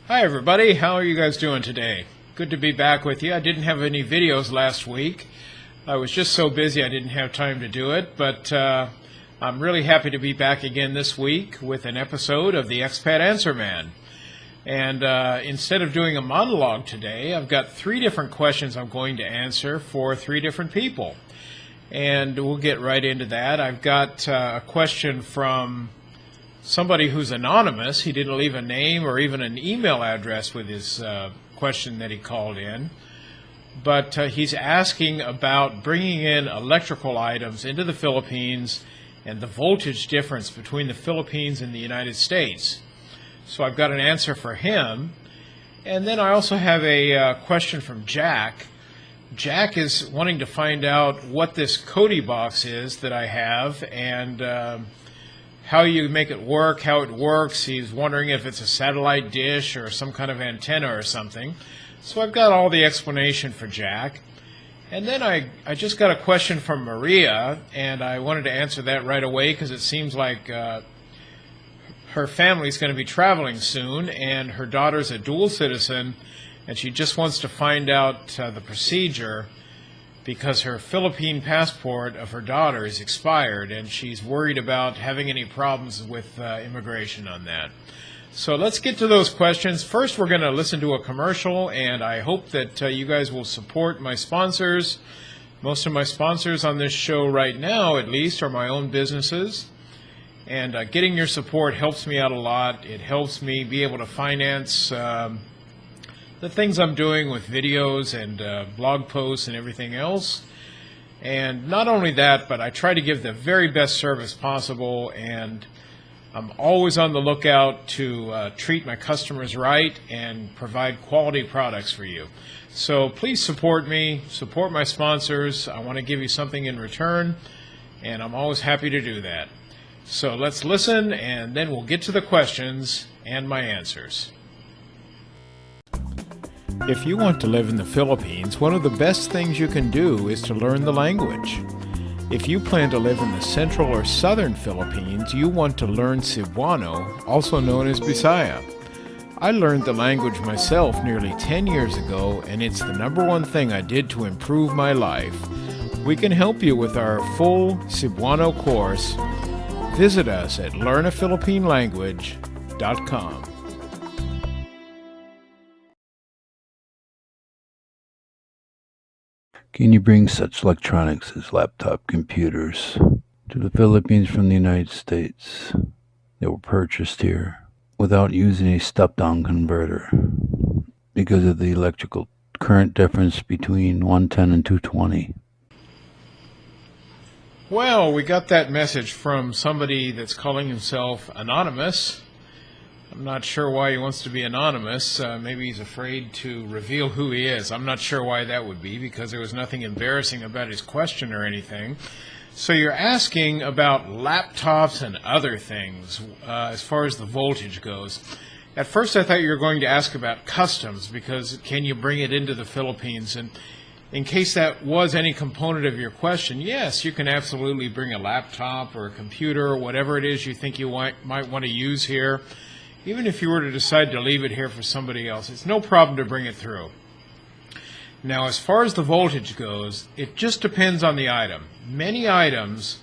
Hi everybody, how are you guys doing today? Good to be back with you. I didn't have any videos last week. I was just so busy I didn't have time to do it, but I'm really happy to be back again this week with an episode of the Expat Answer Man. And instead of doing a monologue today, I've got 3 different questions I'm going to answer for 3 different people. And we'll get right into that. I've got a question from somebody who's anonymous. He didn't leave a name or even an email address with his question that he called in. But he's asking about bringing in electrical items into the Philippines and the voltage difference between the Philippines and the United States. So I've got an answer for him. And then I also have a question from Jack. Jack is wanting to find out what this Kodi Box is that I have and how you make it work, how it works. He's wondering if it's a satellite dish or some kind of antenna or something. So I've got all the explanation for Jack. And then I just got a question from Maria, and I wanted to answer that right away because it seems like her family's going to be traveling soon, and her daughter's a dual citizen, and she just wants to find out the procedure because her Philippine passport of her daughter is expired, and she's worried about having any problems with immigration on that. So let's get to those questions. First, we're going to listen to a commercial, and I hope that you guys will support my sponsors. Most of my sponsors on this show right now, at least, are my own businesses. And getting your support helps me out a lot. It helps me be able to finance the things I'm doing with videos and blog posts and everything else. And not only that, but I try to give the very best service possible, and I'm always on the lookout to treat my customers right and provide quality products for you. So please support me, support my sponsors. I want to give you something in return, and I'm always happy to do that. So let's listen, and then we'll get to the questions and my answers. If you want to live in the Philippines, one of the best things you can do is to learn the language. If you plan to live in the central or southern Philippines, you want to learn Cebuano, also known as Bisaya. I learned the language myself nearly 10 years ago, and it's the #1 thing I did to improve my life. We can help you with our full Cebuano course. Visit us at learnaphilippinelanguage.com. Can you bring such electronics as laptop computers to the Philippines from the United States that were purchased here without using a step-down converter because of the electrical current difference between 110 and 220? Well, we got that message from somebody that's calling himself anonymous. I'm not sure why he wants to be anonymous. Maybe he's afraid to reveal who he is. I'm not sure why that would be, because there was nothing embarrassing about his question or anything. So you're asking about laptops and other things as far as the voltage goes. At first I thought you were going to ask about customs, because can you bring it into the Philippines? And in case that was any component of your question, yes, you can absolutely bring a laptop or a computer or whatever it is you think you might want to use here. Even if you were to decide to leave it here for somebody else, it's no problem to bring it through. Now, as far as the voltage goes, it just depends on the item. Many items,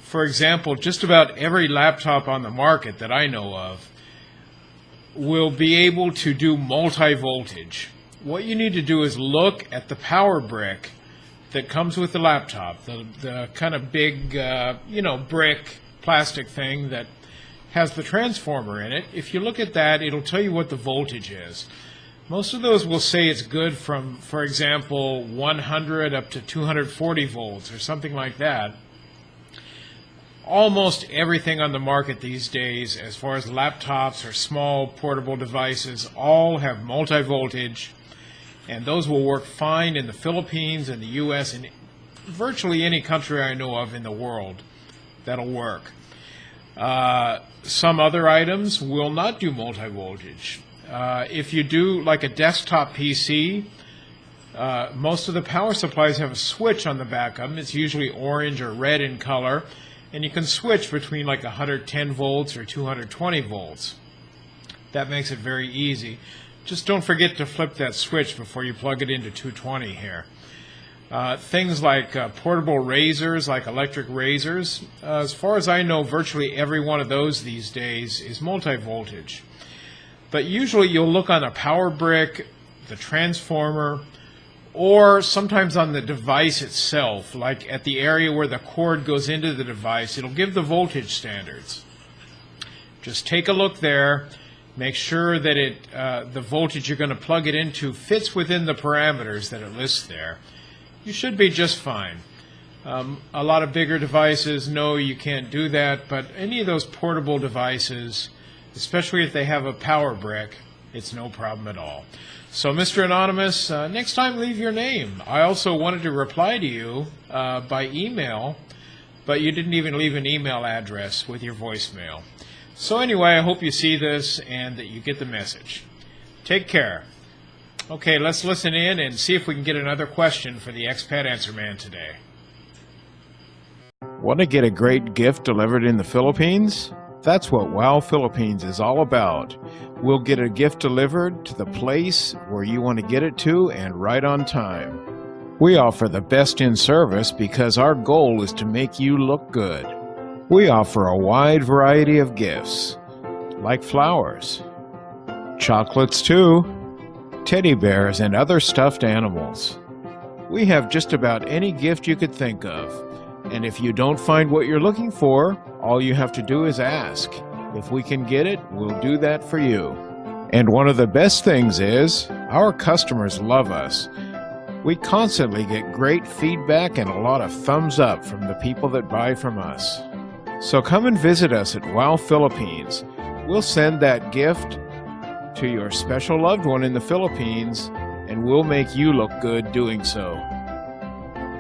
for example, just about every laptop on the market that I know of, will be able to do multi-voltage. What you need to do is look at the power brick that comes with the laptop, the kind of big, brick plastic thing that has the transformer in it. If you look at that, it'll tell you what the voltage is. Most of those will say it's good from, for example, 100 up to 240 volts or something like that. Almost everything on the market these days, as far as laptops or small portable devices, all have multi-voltage, and those will work fine in the Philippines and the U.S. and virtually any country I know of in the world. That'll work. Some other items will not do multi-voltage. If you do like a desktop PC, most of the power supplies have a switch on the back of them. It's usually orange or red in color, and you can switch between like 110 volts or 220 volts. That makes it very easy. just don't forget to flip that switch before you plug it into 220 here. Things like portable razors, like electric razors, as far as I know, virtually every one of those these days is multi-voltage. But usually you'll look on a power brick, the transformer, or sometimes on the device itself, like at the area where the cord goes into the device. It'll give the voltage standards. Just take a look there. Make sure that the voltage you're going to plug it into fits within the parameters that it lists there. You should be just fine. A lot of bigger devices, no, you can't do that, but any of those portable devices, especially if they have a power brick, it's no problem at all. So, Mr. Anonymous, next time leave your name. I also wanted to reply to you by email, but you didn't even leave an email address with your voicemail. So anyway, I hope you see this and that you get the message. Take care. Okay, let's listen in and see if we can get another question for the Expat Answer Man today. Want to get a great gift delivered in the Philippines? That's what WOW Philippines is all about. We'll get a gift delivered to the place where you want to get it to and right on time. We offer the best in service because our goal is to make you look good. We offer a wide variety of gifts, like flowers, chocolates too, teddy bears, and other stuffed animals. We have just about any gift you could think of. And if you don't find what you're looking for, all you have to do is ask. If we can get it, we'll do that for you. And one of the best things is, our customers love us. We constantly get great feedback and a lot of thumbs up from the people that buy from us. So come and visit us at WOW Philippines. We'll send that gift to your special loved one in the Philippines, and we'll make you look good doing so.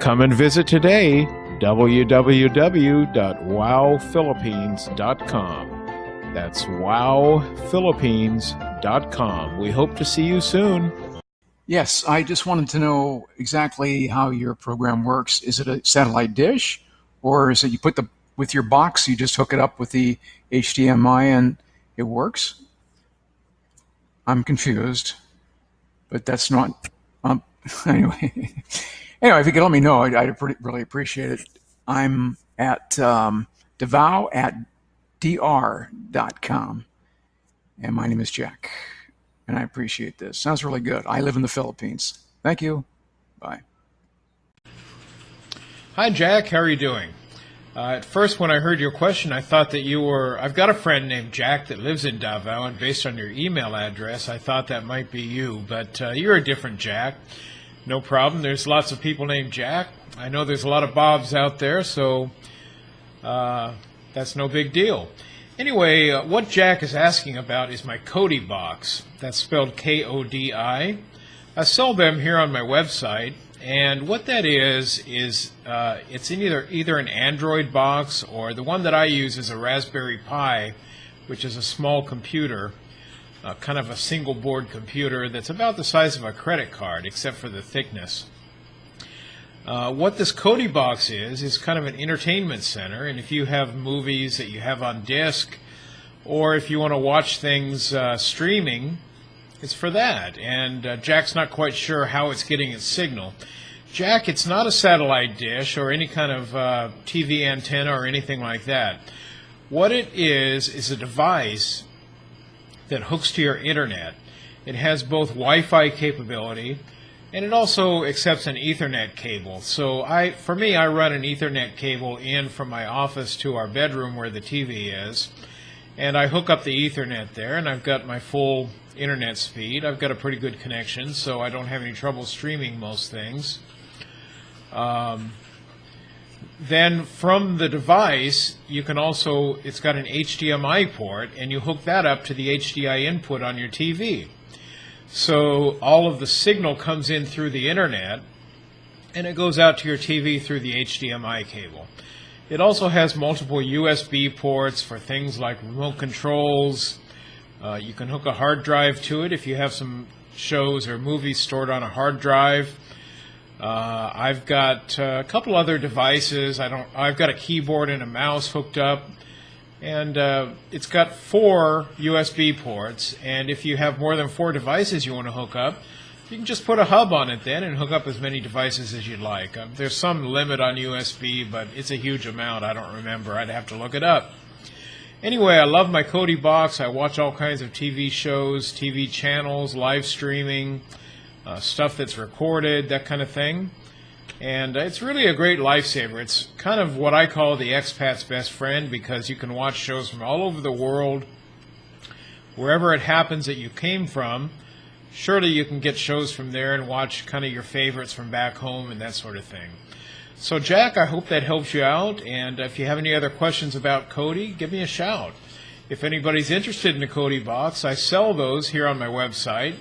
Come and visit today, www.wowphilippines.com. That's wowphilippines.com. We hope to see you soon. Yes, I just wanted to know exactly how your program works. Is it a satellite dish, or is it you put with your box, you just hook it up with the HDMI and it works? I'm confused, but that's not, anyway. Anyway, if you could let me know, I'd really appreciate it. I'm at devow@dr.com, and my name is Jack, and I appreciate this. Sounds really good. I live in the Philippines. Thank you. Bye. Hi, Jack. How are you doing? At first, when I heard your question, I thought that you were... I've got a friend named Jack that lives in Davao, and based on your email address, I thought that might be you. But you're a different Jack. No problem. There's lots of people named Jack. I know there's a lot of Bobs out there, so that's no big deal. Anyway, what Jack is asking about is my Kodi Box. That's spelled K-O-D-I. I sell them here on my website. And what that is it's in either an Android box, or the one that I use is a Raspberry Pi, which is a small computer, kind of a single board computer that's about the size of a credit card, except for the thickness. What this Kodi Box is kind of an entertainment center, and if you have movies that you have on disc, or if you want to watch things streaming, it's for that. And Jack's not quite sure how it's getting its signal. Jack, it's not a satellite dish or any kind of TV antenna or anything like that. What it is a device that hooks to your internet. It has both Wi-Fi capability, and it also accepts an Ethernet cable. So for me, I run an Ethernet cable in from my office to our bedroom where the TV is, and I hook up the Ethernet there, and I've got my full internet speed. I've got a pretty good connection, so I don't have any trouble streaming most things. Then from the device, you can also, it's got an HDMI port, and you hook that up to the HDI input on your TV. So all of the signal comes in through the internet, and it goes out to your TV through the HDMI cable. It also has multiple USB ports for things like remote controls. You can hook a hard drive to it if you have some shows or movies stored on a hard drive. I've got a couple other devices. I've got a keyboard and a mouse hooked up. And it's got 4 USB ports, and if you have more than 4 devices you want to hook up, you can just put a hub on it then and hook up as many devices as you'd like. There's some limit on USB, but it's a huge amount. I don't remember. I'd have to look it up. Anyway, I love my Kodi Box. I watch all kinds of TV shows, TV channels, live streaming, stuff that's recorded, that kind of thing. And it's really a great lifesaver. It's kind of what I call the expat's best friend, because you can watch shows from all over the world, wherever it happens that you came from. Surely you can get shows from there and watch kind of your favorites from back home and that sort of thing. So Jack, I hope that helps you out, and if you have any other questions about Kodi, give me a shout. If anybody's interested in the Kodi Box, I sell those here on my website.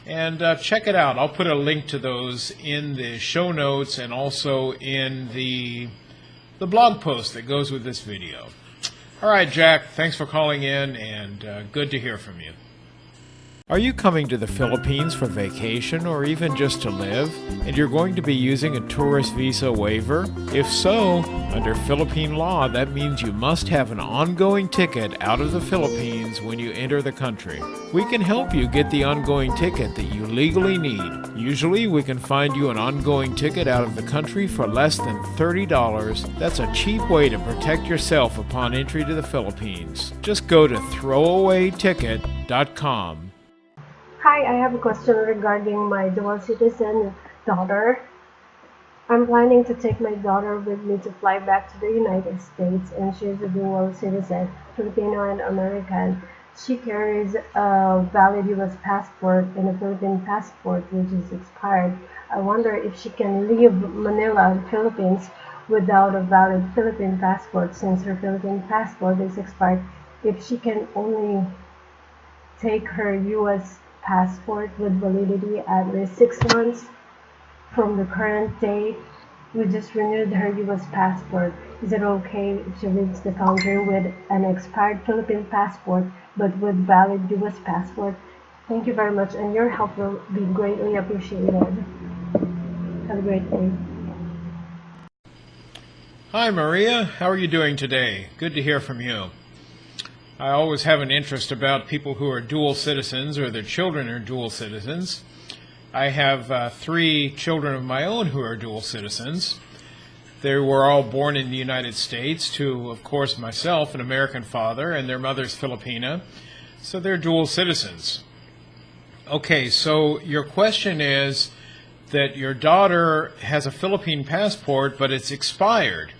And check it out. I'll put a link to those in the show notes and also in the blog post that goes with this video. All right, Jack, thanks for calling in, and good to hear from you. Are you coming to the Philippines for vacation or even just to live, and you're going to be using a tourist visa waiver? If so, under Philippine law, that means you must have an ongoing ticket out of the Philippines when you enter the country. We can help you get the ongoing ticket that you legally need. Usually, we can find you an ongoing ticket out of the country for less than $30. That's a cheap way to protect yourself upon entry to the Philippines. Just go to throwawayticket.com. Hi, I have a question regarding my dual citizen daughter. I'm planning to take my daughter with me to fly back to the United States, and she's a dual citizen, Filipino and American. She carries a valid U.S. passport and a Philippine passport which is expired. I wonder if she can leave Manila, Philippines, without a valid Philippine passport, since her Philippine passport is expired. If she can only take her U.S. passport with validity at least 6 months from the current date. We just renewed her U.S. passport. Is it okay if she leaves the country with an expired Philippine passport but with valid U.S. passport? Thank you very much, and your help will be greatly appreciated. Have a great day. Hi, Maria. How are you doing today? Good to hear from you. I always have an interest about people who are dual citizens or their children are dual citizens. I have 3 children of my own who are dual citizens. They were all born in the United States to, of course, myself, an American father, and their mother's Filipina. So they're dual citizens. Okay, so your question is that your daughter has a Philippine passport, but it's expired.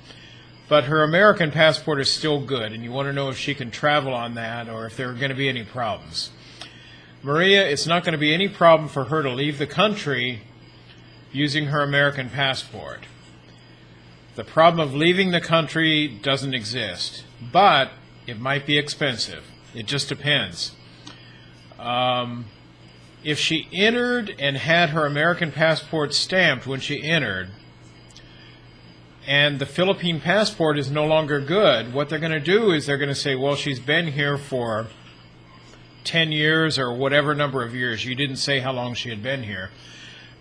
But her American passport is still good, and you want to know if she can travel on that or if there are going to be any problems. Maria, it's not going to be any problem for her to leave the country using her American passport. The problem of leaving the country doesn't exist, but it might be expensive. It just depends. If she entered and had her American passport stamped when she entered, and the Philippine passport is no longer good, what they're going to do is they're going to say, well, she's been here for 10 years or whatever number of years. You didn't say how long she had been here.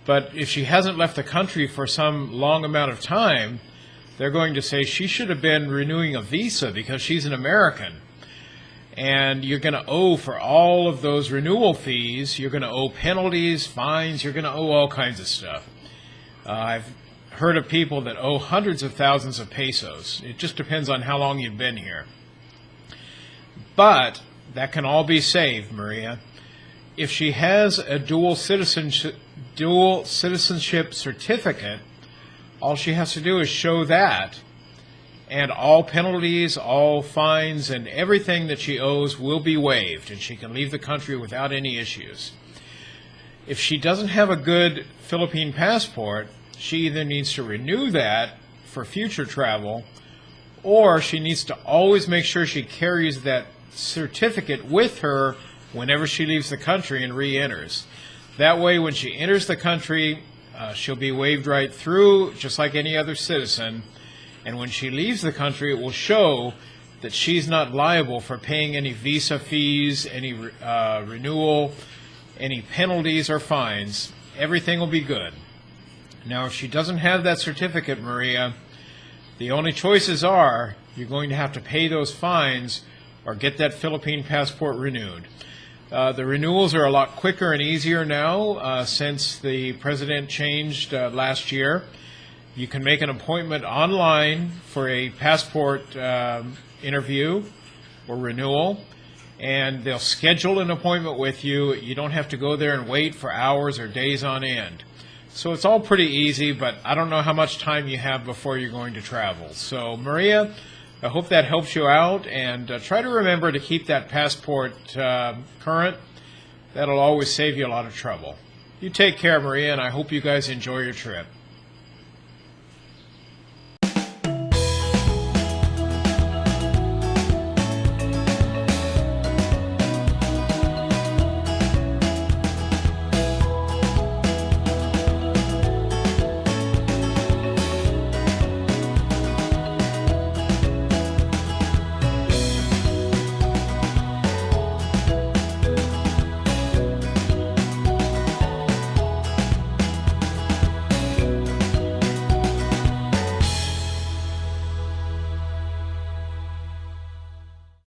But if she hasn't left the country for some long amount of time, they're going to say she should have been renewing a visa because she's an American. And you're going to owe for all of those renewal fees. You're going to owe penalties, fines. You're going to owe all kinds of stuff. I've heard of people that owe hundreds of thousands of pesos. It just depends on how long you've been here. But that can all be saved, Maria. If she has a dual citizenship certificate, all she has to do is show that, and all penalties, all fines, and everything that she owes will be waived, and she can leave the country without any issues. If she doesn't have a good Philippine passport, she either needs to renew that for future travel, or she needs to always make sure she carries that certificate with her whenever she leaves the country and re-enters. That way, when she enters the country, she'll be waived right through, just like any other citizen. And when she leaves the country, it will show that she's not liable for paying any visa fees, any renewal, any penalties or fines. Everything will be good. Now, if she doesn't have that certificate, Maria, the only choices are you're going to have to pay those fines or get that Philippine passport renewed. The renewals are a lot quicker and easier now since the president changed last year. You can make an appointment online for a passport interview or renewal, and they'll schedule an appointment with you. You don't have to go there and wait for hours or days on end. So it's all pretty easy, but I don't know how much time you have before you're going to travel. So Maria, I hope that helps you out, and try to remember to keep that passport current. That'll always save you a lot of trouble. You take care, Maria, and I hope you guys enjoy your trip.